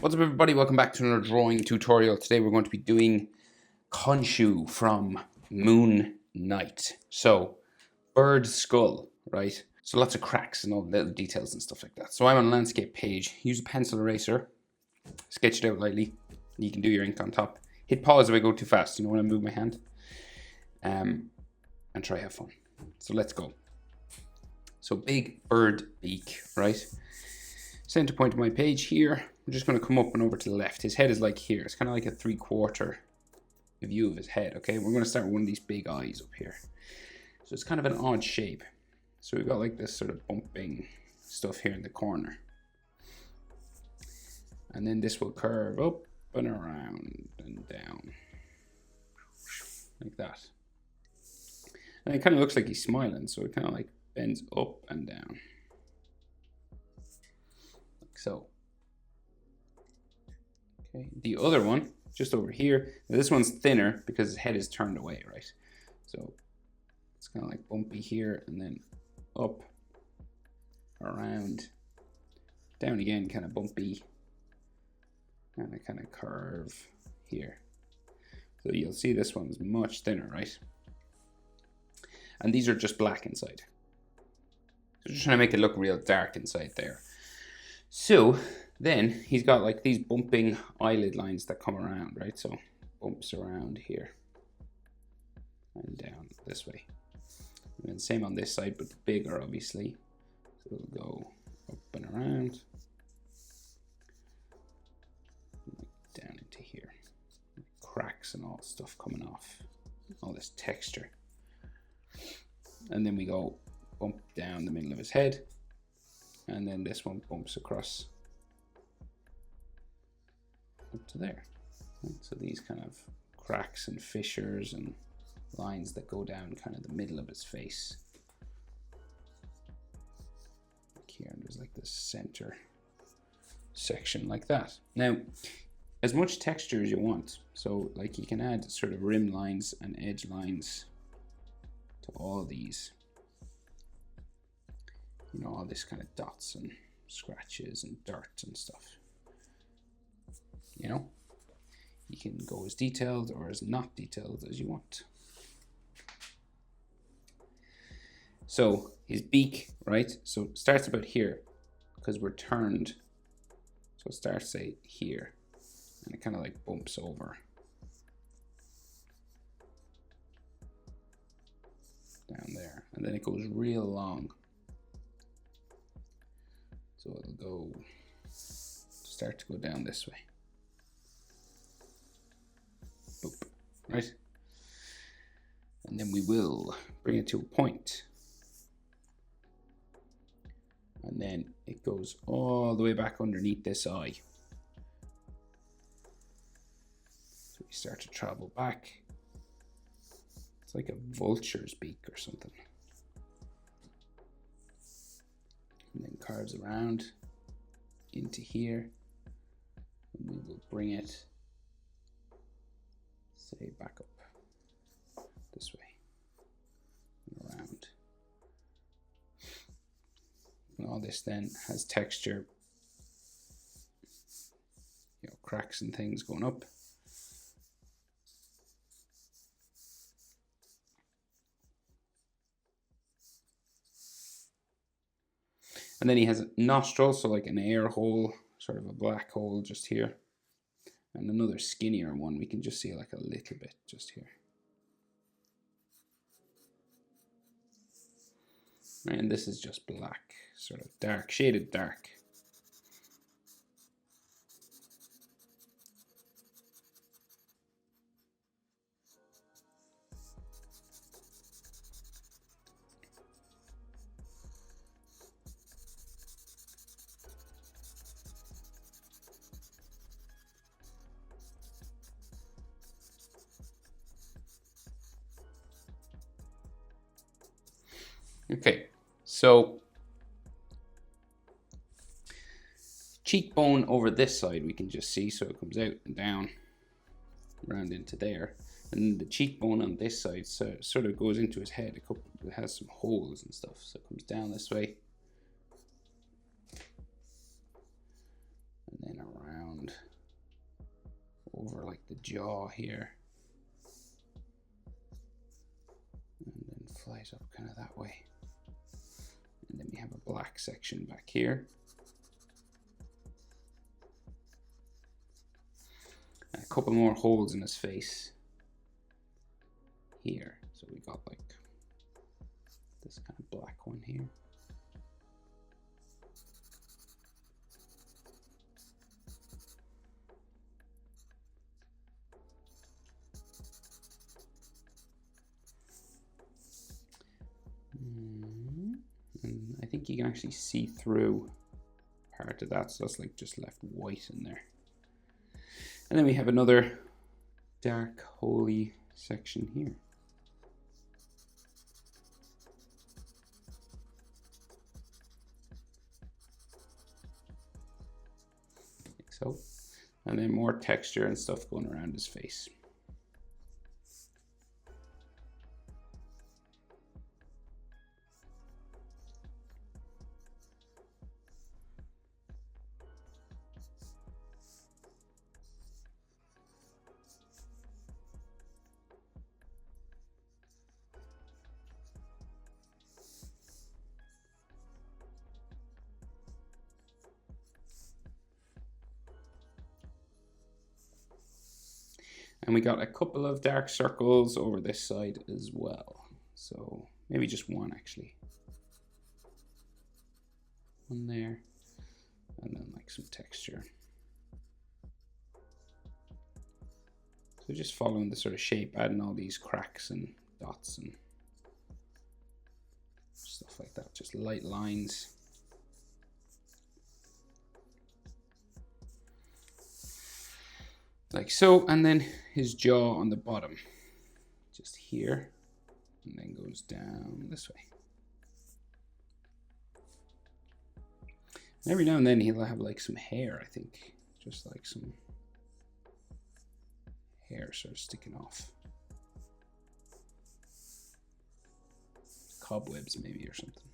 What's up everybody, welcome back to another drawing tutorial. Today we're going to be doing Khonshu from Moon Knight. So, bird skull, right? So lots of cracks and all the little details and stuff like that. So I'm on a landscape page, use a pencil eraser, sketch it out lightly, you can do your ink on top. Hit pause if I go too fast, you know, when I move my hand. And try have fun. So let's go. So big bird beak, right? Center point of my page here. I'm just going to come up and over to the left. His head is like here. It's kind of like a 3/4 view of his head, okay? We're going to start with one of these big eyes up here. So it's kind of an odd shape. So we've got like this sort of bumping stuff here in the corner. And then this will curve up and around and down. Like that. And it kind of looks like he's smiling, so it kind of like bends up and down. Like so. Okay, the other one, just over here, this one's thinner because his head is turned away, right? So it's kind of like bumpy here and then up, around, down again, kind of bumpy, and a kind of curve here. So you'll see this one's much thinner, right? And these are just black inside. So just trying to make it look real dark inside there. So then he's got like these bumping eyelid lines that come around, right? So bumps around here and down this way. And then same on this side, but bigger obviously. So it'll go up and around, down into here. Cracks and all stuff coming off, all this texture. And then we go bump down the middle of his head. And then this one bumps across up to there. So these kind of cracks and fissures and lines that go down kind of the middle of his face. Like here, and there's like this center section like that. Now, as much texture as you want. So like you can add sort of rim lines and edge lines to all these. You know, all this kind of dots and scratches and dirt and stuff. You know, you can go as detailed or as not detailed as you want. So his beak, right? So it starts about here because we're turned. So it starts, say, here, and it kind of like bumps over down there, and then it goes real long. So it'll go, start to go down this way. Boop, right? And then we will bring it to a point. And then it goes all the way back underneath this eye. So we start to travel back. It's like a vulture's beak or something. And then carves around into here, and we will bring it, say, back up this way and around. And all this then has texture, you know, cracks and things going up. And then he has a nostril, so like an air hole, sort of a black hole just here. And another skinnier one, we can just see like a little bit just here. And this is just black, sort of dark, shaded dark. Okay, so cheekbone over this side we can just see, so it comes out and down around into there, and the cheekbone on this side sort of goes into his head. It has some holes and stuff, so it comes down this way and then around over like the jaw here. And then flies up kind of that way. And then we have a black section back here. And a couple more holes in his face here. So we got like this kind of black one here. And I think you can actually see through part of that, so that's like just left white in there. And then we have another dark holy section here. Like so. And then more texture and stuff going around his face. And we got a couple of dark circles over this side as well. So maybe just one actually. One there. And then like some texture. So just following the sort of shape, adding all these cracks and dots and stuff like that. Just light lines. Like so, and then his jaw on the bottom, just here, and then goes down this way. And every now and then he'll have like some hair, I think, just like some hair sort of sticking off. Cobwebs maybe or something.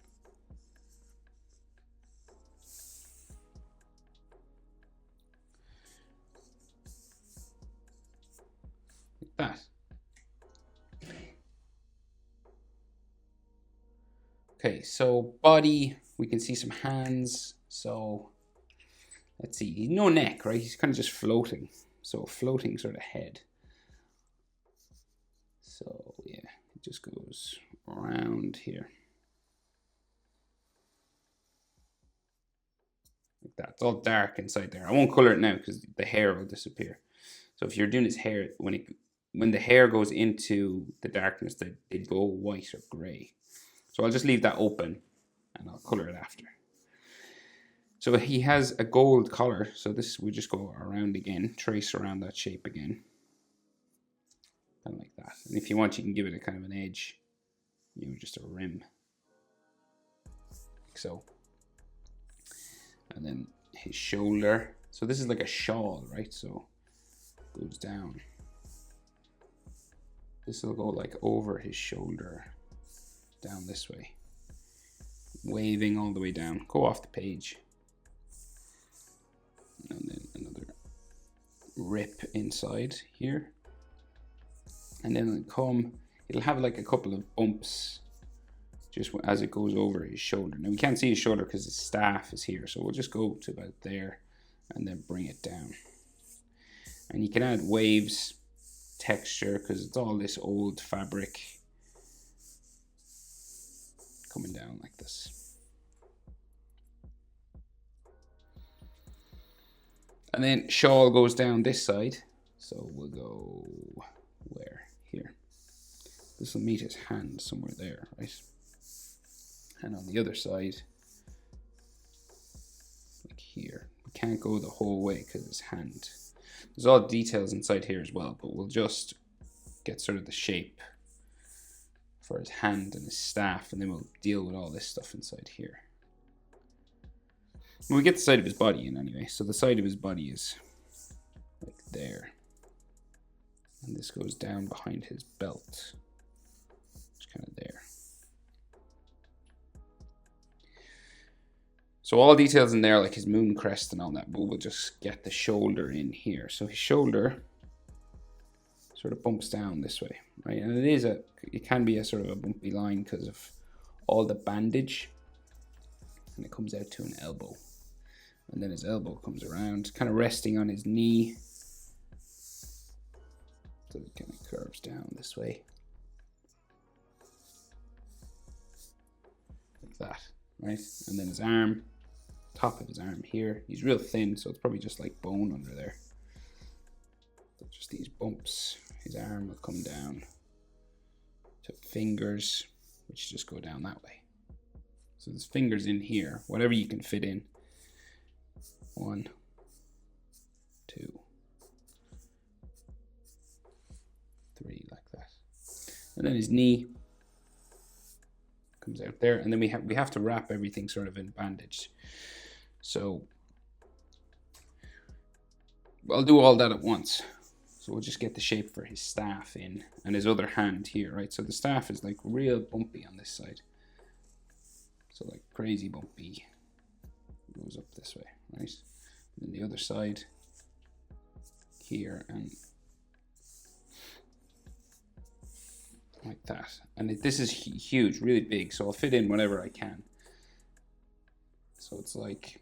That. Okay, so body, we can see some hands. So let's see, no neck, right? He's kind of just floating. So floating sort of head. So yeah, it just goes around here. Like that. It's all dark inside there. I won't color it now because the hair will disappear. So if you're doing his hair, when the hair goes into the darkness, they go white or gray. So I'll just leave that open and I'll color it after. So he has a gold collar. So this, we just go around again, trace around that shape again. Kind of like that. And if you want, you can give it a kind of an edge, you know, just a rim. Like so. And then his shoulder. So this is like a shawl, right? So it goes down. This will go like over his shoulder, down this way, waving all the way down. Go off the page. And then another rip inside here. And then it'll have like a couple of bumps just as it goes over his shoulder. Now we can't see his shoulder because his staff is here, so we'll just go to about there and then bring it down. And you can add waves, texture, because it's all this old fabric coming down like this. And then shawl goes down this side, so we'll go where? Here. This will meet his hand somewhere there, right? And on the other side, like here. We can't go the whole way because his hand. There's all details inside here as well, but we'll just get sort of the shape for his hand and his staff, and then we'll deal with all this stuff inside here. We get the side of his body in anyway. So the side of his body is like there. And this goes down behind his belt. It's kind of there. So all details in there, like his moon crest and all that, but we'll just get the shoulder in here. So his shoulder sort of bumps down this way, right? And it can be a sort of a bumpy line because of all the bandage, and it comes out to an elbow, and then his elbow comes around, kind of resting on his knee, so it kind of curves down this way, like that, right? And then his arm, top of his arm here, he's real thin, so it's probably just like bone under there. So just these bumps, his arm will come down to fingers, which just go down that way. So there's fingers in here, whatever you can fit in. 1, 2, 3, like that. And then his knee comes out there, and then we have to wrap everything sort of in bandage. So I'll do all that at once. So we'll just get the shape for his staff in, and his other hand here, right? So the staff is like real bumpy on this side. So like crazy bumpy. It goes up this way, right? And then the other side here, and like that. And this is huge, really big, so I'll fit in whatever I can. So it's like,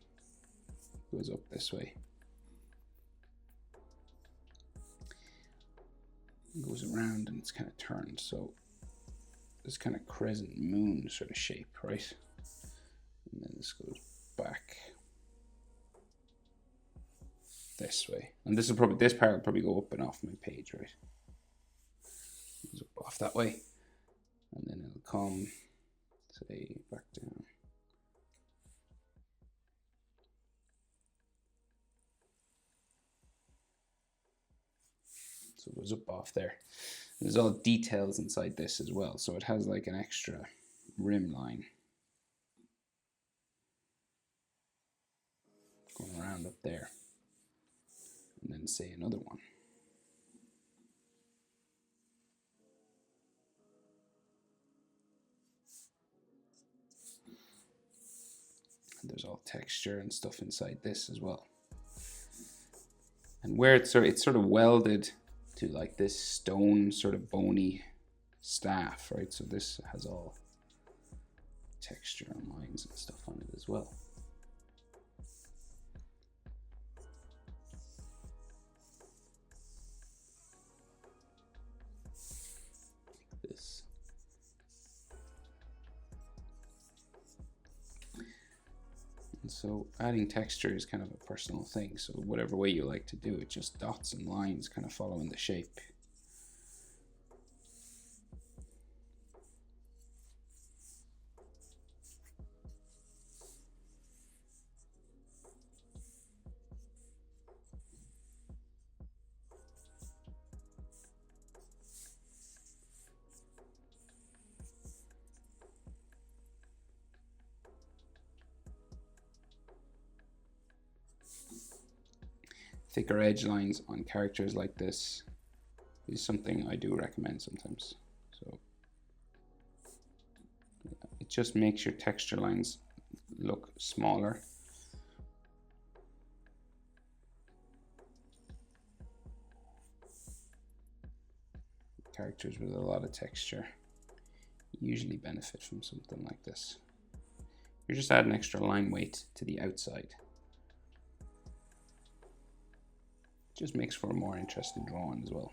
goes up this way. It goes around and it's kind of turned, so this kind of crescent moon sort of shape, right? And then this goes back this way, and this part will probably go up and off my page, right? It goes up off that way, and then it'll come, say, back down. So it goes up off there. There's all details inside this as well, so it has like an extra rim line going around up there, and then say another one. And there's all texture and stuff inside this as well. And where it's sort of welded to like this stone sort of bony staff, right? So this has all texture and lines and stuff on it as well. Like this. And so adding texture is kind of a personal thing, so whatever way you like to do it, just dots and lines kind of following the shape. Thicker edge lines on characters like this is something I do recommend sometimes. So it just makes your texture lines look smaller. Characters with a lot of texture usually benefit from something like this. You're just adding extra line weight to the outside. Just makes for a more interesting drawing as well.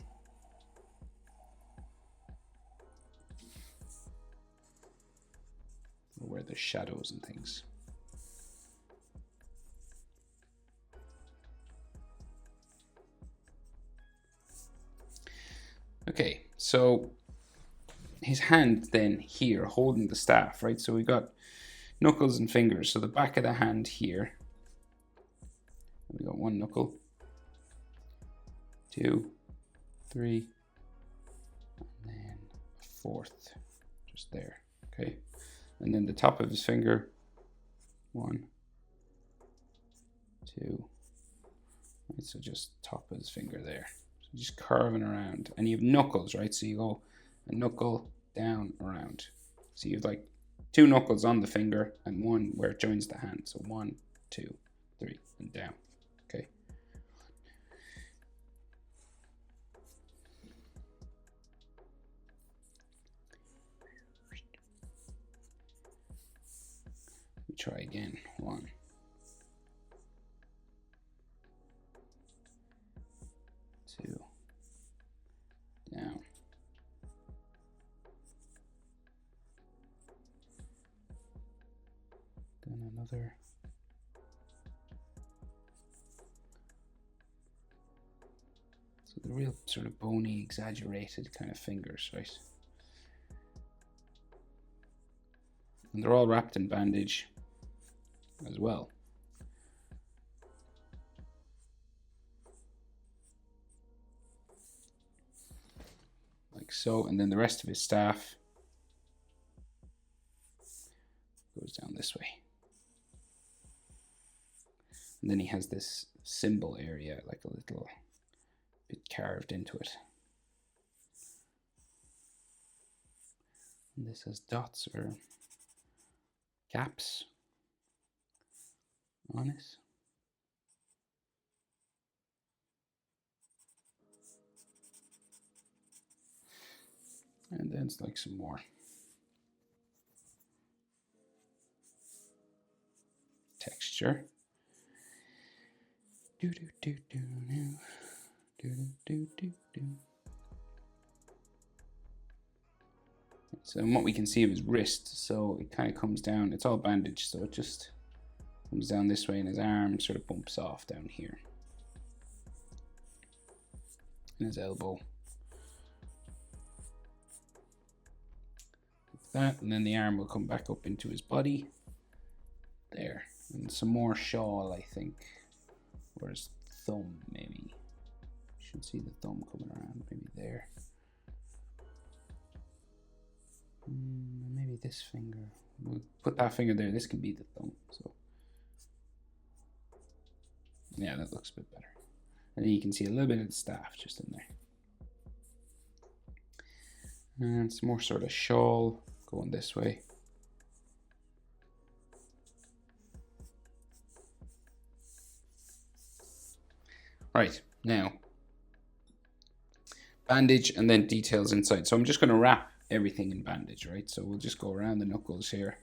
Where there's shadows and things. Okay, so his hand then here holding the staff, right? So we got knuckles and fingers. So the back of the hand here, we got one knuckle, 2, 3, and then a fourth just there, okay? And then the top of his finger, 1, 2, right, so just top of his finger there. So just curving around, and you have knuckles, right? So you go a knuckle down around. So you have like 2 knuckles on the finger and 1 where it joins the hand. So 1, 2, 3, and down, okay? try again. 1, 2, down. Then another. So the real sort of bony, exaggerated kind of fingers, right? And they're all wrapped in bandage as well. Like so, and then the rest of his staff goes down this way. And then he has this symbol area, like a little bit carved into it. And this has dots or gaps on it. And then it's like some more texture. Do do do do do do do do do. So what we can see of his wrist, so it kind of comes down. It's all bandaged, so it just comes down this way, and his arm sort of bumps off down here, and his elbow. Like that, and then the arm will come back up into his body. There, and some more shawl, I think. Or his thumb, maybe. You should see the thumb coming around, maybe there. Maybe this finger. We'll put that finger there. This can be the thumb. So yeah, that looks a bit better. And then you can see a little bit of the staff just in there. And some more sort of shawl going this way. Right, now bandage and then details inside. So I'm just going to wrap everything in bandage, right? So we'll just go around the knuckles here.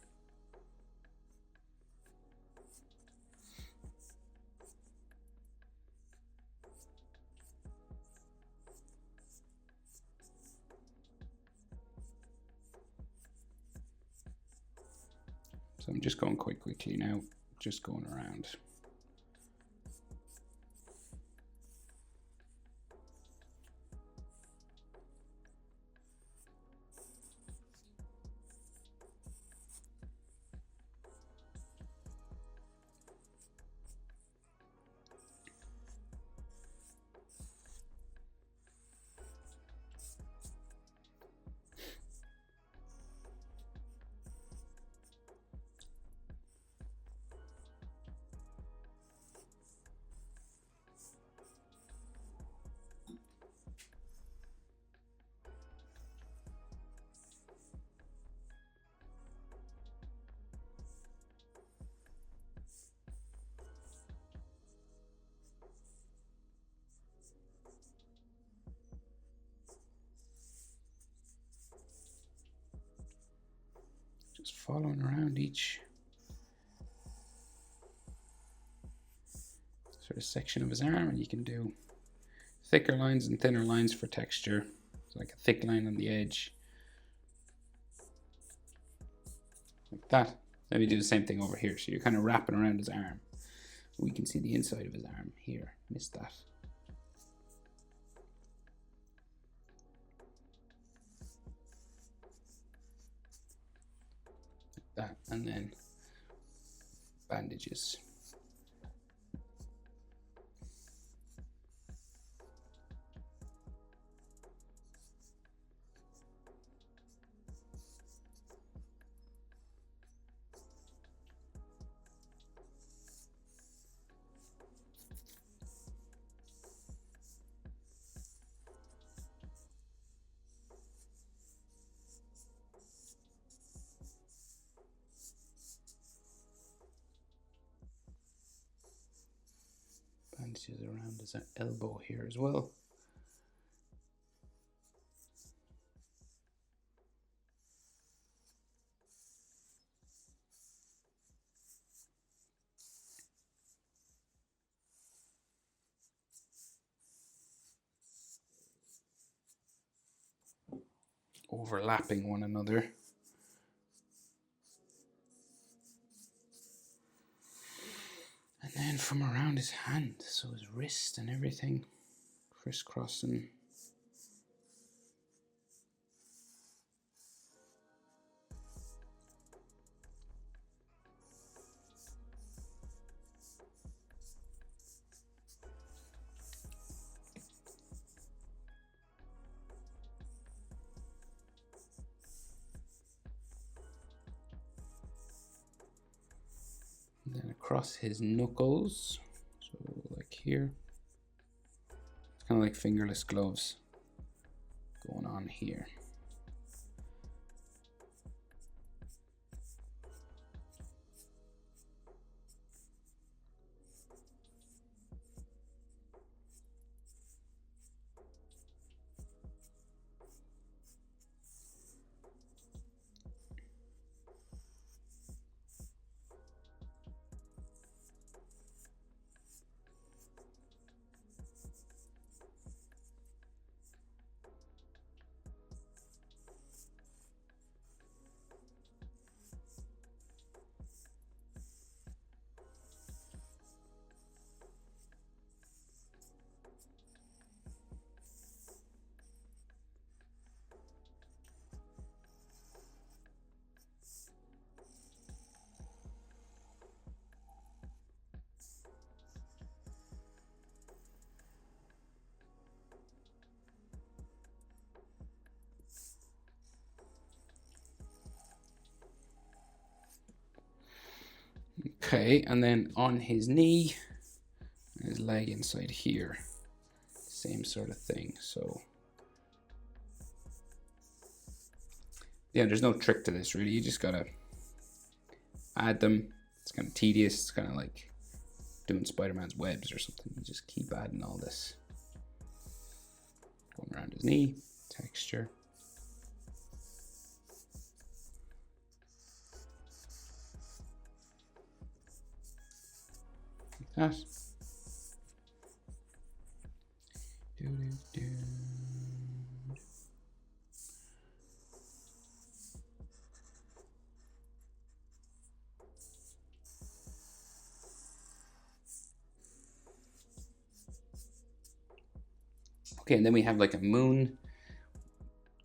So I'm just going quite quickly now, just going around. Just following around each sort of section of his arm, and you can do thicker lines and thinner lines for texture. It's like a thick line on the edge, like that. Then we do the same thing over here. So you're kind of wrapping around his arm. We can see the inside of his arm here. Missed that. That, and then bandages. Bandages around his elbow here as well. overlapping one another. And then from around his hand, so his wrist and everything, crisscrossing. And then across his knuckles, so like here. It's kind of like fingerless gloves going on here. Okay, and then on his knee, his leg inside here, same sort of thing. So yeah, there's no trick to this really. You just gotta add them. It's kind of tedious. It's kind of like doing Spider-Man's webs or something. You just keep adding all this. Going around his knee, texture. Like that. Okay, and then we have like a moon,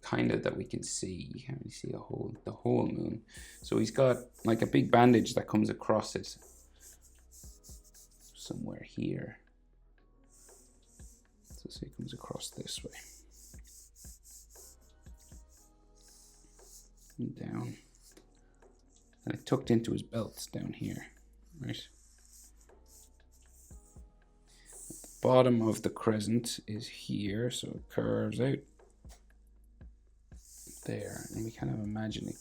kind of, that we can see. You can't really see the whole moon. So he's got like a big bandage that comes across it somewhere here. So say it comes across this way and down, and it tucked into his belt down here, right? Bottom of the crescent is here, so it curves out there, and we kind of imagine it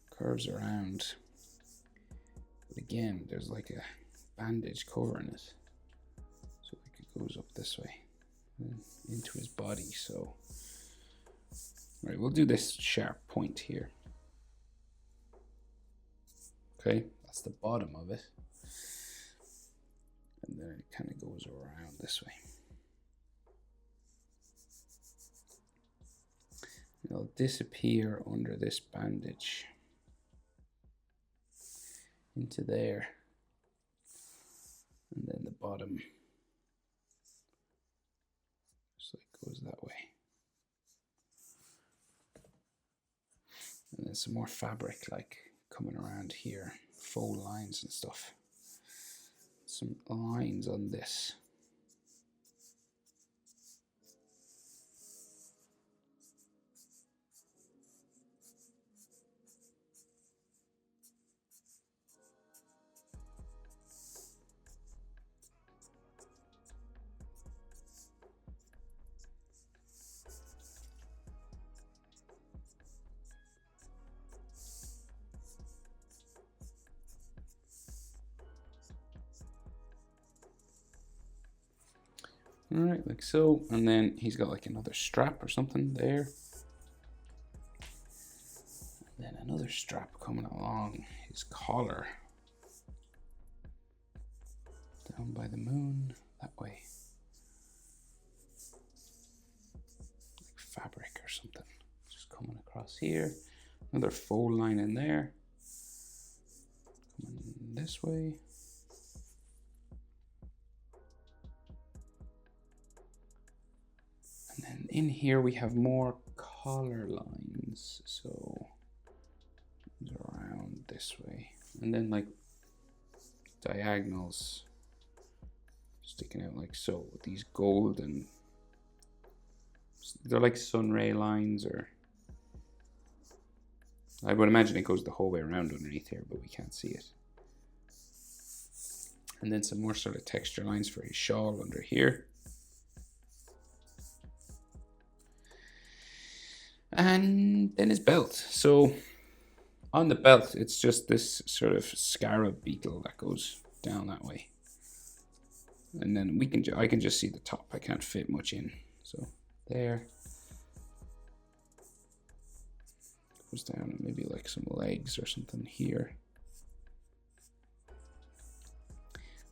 curves around, but again there's like a bandage covering it, so like it goes up this way and into his body. So right, we'll do this sharp point here. Okay, that's the bottom of it. And then it kind of goes around this way. It'll disappear under this bandage into there. And then the bottom just like goes that way. And then some more fabric like coming around here, faux lines and stuff. Some lines on this. All right, like so, and then he's got like another strap or something there. And then another strap coming along his collar. Down by the moon, that way. Like fabric or something. across here. Another fold line in there. Coming this way. And then in here we have more collar lines. So around this way. And then like diagonals sticking out like so with these golden, they're like sun ray lines, or I would imagine it goes the whole way around underneath here, but we can't see it. And then some more sort of texture lines for his shawl under here. And then his belt. So on the belt, it's just this sort of scarab beetle that goes down that way. And then I can just see the top. I can't fit much in. So there. Goes down, and maybe like some legs or something here.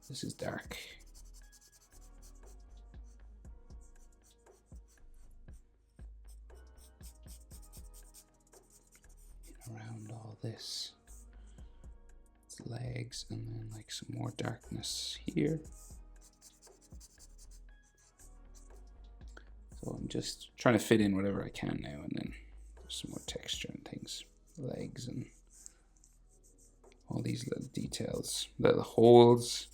This is dark. Around all this, it's legs, and then like some more darkness here. So I'm just trying to fit in whatever I can now, and then there's some more texture and things, legs and all these little details, little holes.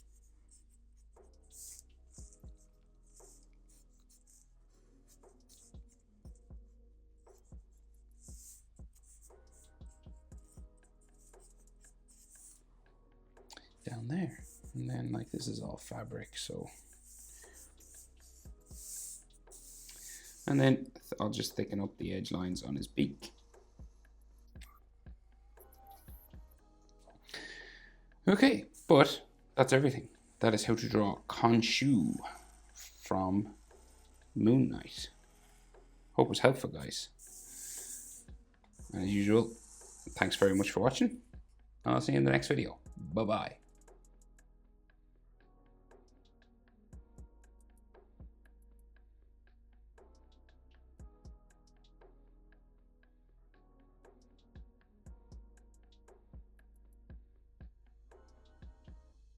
Down there, and then like this is all fabric, so, and then I'll just thicken up the edge lines on his beak. Okay, but that's everything. That is how to draw Khonshu from Moon Knight. Hope it was helpful, guys. And as usual, thanks very much for watching. I'll see you in the next video. Bye-bye.